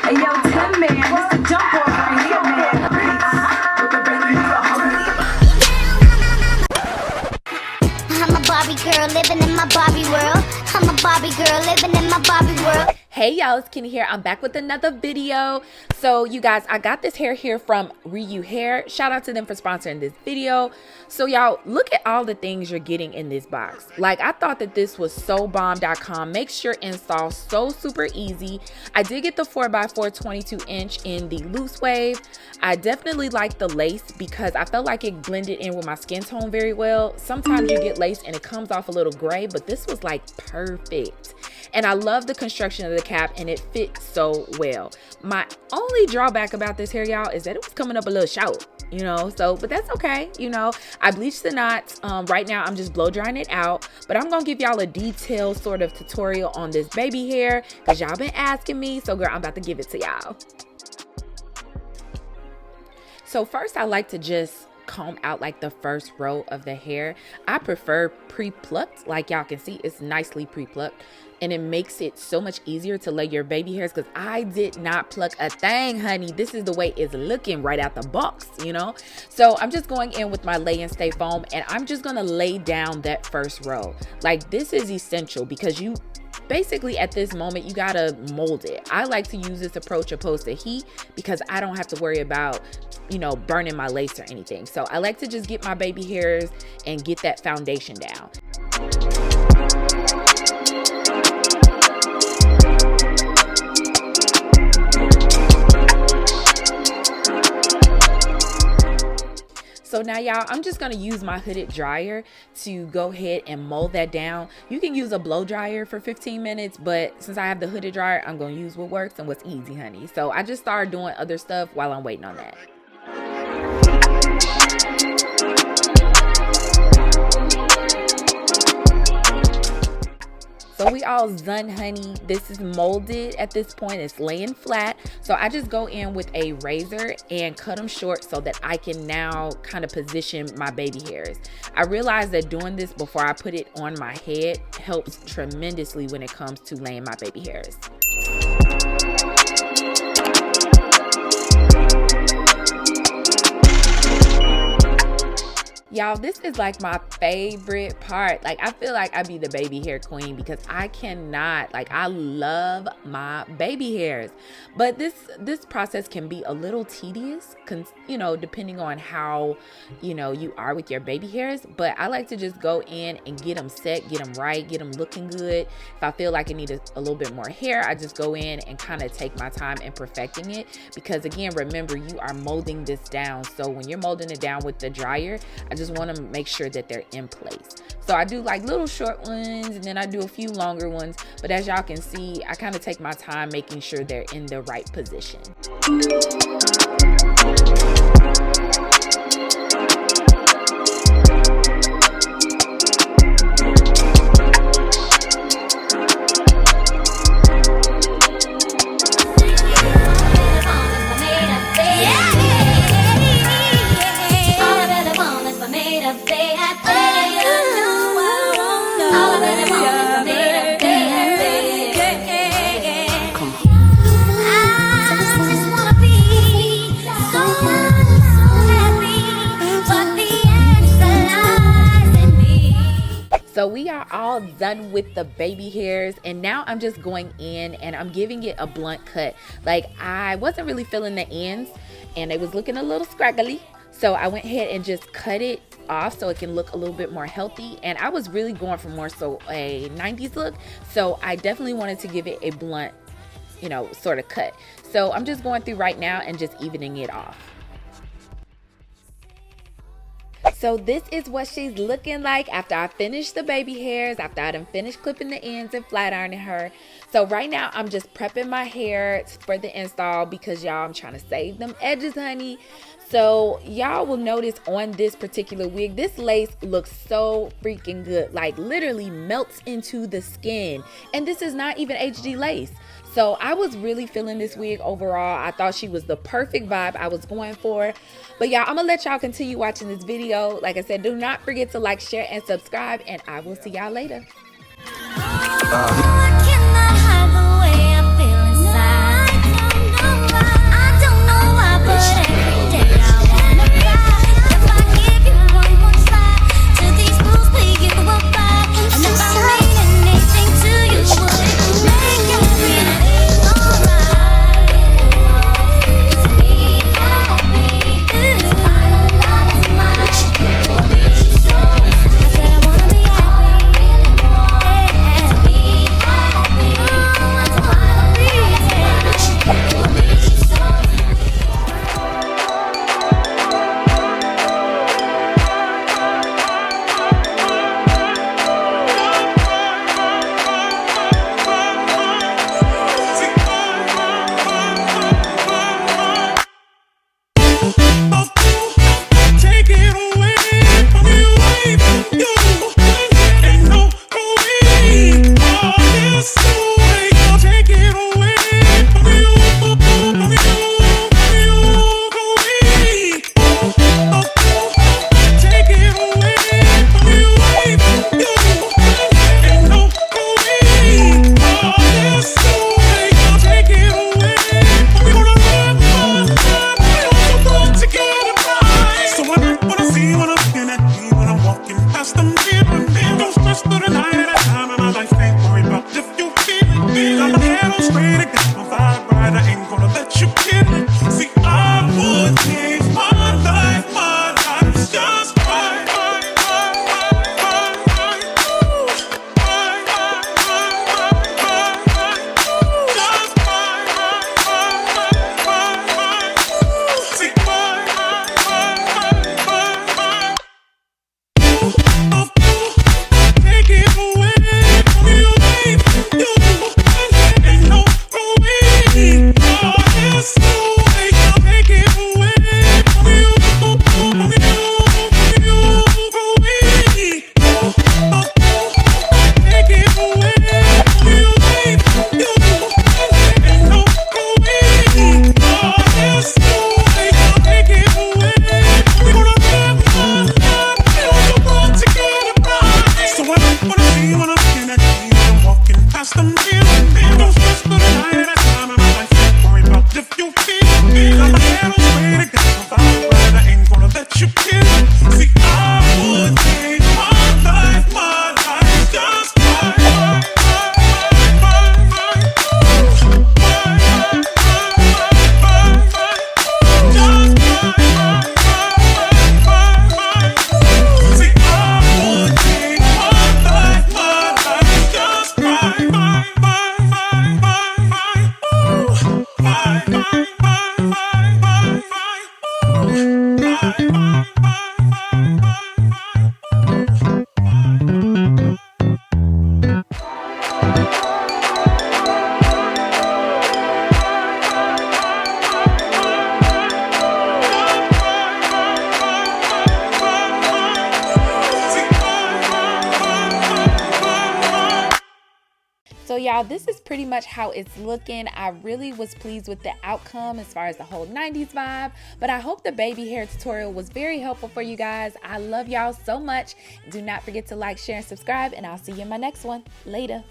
Hey yo, Tim man, it's the jump off right here, man. I'm a Barbie girl living in my Barbie world. I'm a Barbie girl living in my Barbie world. Hey y'all, it's Kenny here. I'm back with another video. So you guys, I got this hair here from RuiYu HAIR. Shout out to them for sponsoring this video. So y'all, look at all the things you're getting in this box. Like, I thought that this was so bomb.com. Makes your install so super easy. I did get the 4x4 22-inch in the loose wave. I definitely like the lace because I felt like it blended in with my skin tone very well. Sometimes you get lace and it comes off a little gray, but this was like perfect. And I love the construction of the cap and it fits so well. My only drawback about this hair, y'all, is that it was coming up a little short, you know, so, but that's okay. You know, I bleached the knots. Right now I'm just blow drying it out, but I'm gonna give y'all a detailed sort of tutorial on this baby hair because y'all been asking me. So girl, I'm about to give it to y'all. So first I like to just comb out like the first row of the hair. I prefer pre-plucked. Like y'all can see, it's nicely pre-plucked and it makes it so much easier to lay your baby hairs because I did not pluck a thing, honey. This is the way it's looking right out the box, you know. So I'm just going in with my lay and stay foam and I'm just gonna lay down that first row. Like, this is essential because you basically at this moment you gotta mold it. I like to use this approach opposed to heat because I don't have to worry about, you know, burning my lace or anything. So I like to just get my baby hairs and get that foundation down. So now y'all, I'm just gonna use my hooded dryer to go ahead and mold that down. You can use a blow dryer for 15 minutes, but since I have the hooded dryer, I'm gonna use what works and what's easy, honey. So I just started doing other stuff while I'm waiting on that. So we all done, honey. This is molded at this point. It's laying flat. So I just go in with a razor and cut them short so that I can now kind of position my baby hairs. I realized that doing this before I put it on my head helps tremendously when it comes to laying my baby hairs. Y'all, this is like my favorite part. Like, I feel like I be the baby hair queen because I cannot, like, I love my baby hairs. But this process can be a little tedious, you know, depending on how, you know, you are with your baby hairs. But I like to just go in and get them set, get them right, get them looking good. If I feel like I need a little bit more hair, I just go in and kind of take my time in perfecting it. Because again, remember, you are molding this down. So when you're molding it down with the dryer, I just want to make sure that they're in place. So I do like little short ones and then I do a few longer ones, but as y'all can see, I kind of take my time making sure they're in the right position. So we are all done with the baby hairs and now I'm just going in and I'm giving it a blunt cut. Like, I wasn't really feeling the ends and it was looking a little scraggly. So I went ahead and just cut it off so it can look a little bit more healthy. And I was really going for more so a 90s look. So I definitely wanted to give it a blunt, you know, sort of cut. So I'm just going through right now and just evening it off. So this is what she's looking like after I finished the baby hairs, after I done finished clipping the ends and flat ironing her. So right now I'm just prepping my hair for the install because y'all, I'm trying to save them edges, honey. So y'all will notice on this particular wig, this lace looks so freaking good, like literally melts into the skin. And this is not even HD lace. So I was really feeling this wig overall. I thought she was the perfect vibe I was going for. But y'all, I'm gonna let y'all continue watching this video. Like I said, do not forget to like, share, and subscribe, and I will see y'all later. I cannot hide the way I feel inside. So y'all, this is pretty much how it's looking. I really was pleased with the outcome as far as the whole 90s vibe, but I hope the baby hair tutorial was very helpful for you guys. I love y'all so much. Do not forget to like, share, and subscribe, and I'll see you in my next one. Later.